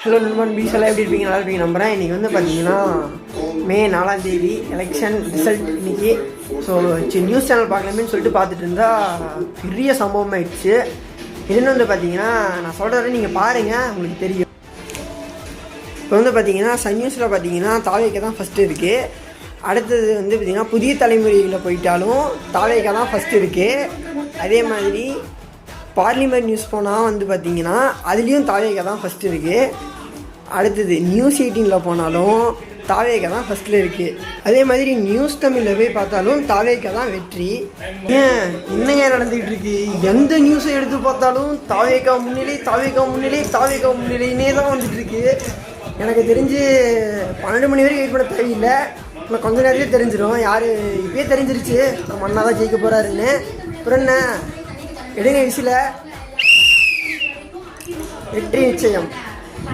Hello நண்பன் piece எல்லாம் எப்படி இருப்பீங்க? நல்லா இருப்பீங்க நம்புகிறேன். இன்றைக்கி வந்து பார்த்தீங்கன்னா மே 4ஆம் தேதி எலெக்ஷன் ரிசல்ட் இன்றைக்கி. ஸோ நியூஸ் சேனல் பார்க்கலாமேன்னு சொல்லிட்டு பார்த்துட்டு இருந்தால் பெரிய சம்பவம் ஆயிடுச்சு. இதுன்னு வந்து பார்த்தீங்கன்னா நான் சொல்கிறத நீங்கள் பாருங்கள், உங்களுக்கு தெரியும். இப்போ வந்து பார்த்தீங்கன்னா சன் நியூஸில் பார்த்தீங்கன்னா தாவேக்கா தான் ஃபஸ்ட்டு இருக்குது. அடுத்தது வந்து பார்த்திங்கன்னா புதிய தலைமுறையில் போயிட்டாலும் தாவேக்கா தான் ஃபஸ்ட்டு இருக்குது. அதே மாதிரி பார்லிமெண்ட் நியூஸ் போனால் வந்து பார்த்திங்கன்னா அதுலேயும் தாவேக்கா தான் ஃபஸ்ட்டு இருக்குது. அடுத்தது நியூஸ் 18 போனாலும் தாவேக்கா தான் ஃபஸ்ட்டில் இருக்குது. அதே மாதிரி நியூஸ் தமிழில் போய் பார்த்தாலும் தாவேக்கா தான் வெற்றி. ஏன் என்னங்க நடந்துக்கிட்டு இருக்கு? எந்த நியூஸை எடுத்து பார்த்தாலும் தாவேக்கா முன்னிலை, தாவேக்கா முன்னிலை, தாவேக்கா முன்னிலைன்னே தான் வந்துட்டு இருக்கு. எனக்கு தெரிஞ்சு 12 மணி வரைக்கும் வெயிட் பண்ண தேவையில்லை. இன்னும் கொஞ்ச நேரத்துலேயே தெரிஞ்சிடும். யார் இப்போயே தெரிஞ்சிருச்சு நம்ம அண்ணா தான் ஜெயிக்க போகிறாருன்னு. அப்புறம் என்ன, எடுங்க விசில, வெற்றி நிச்சயம்.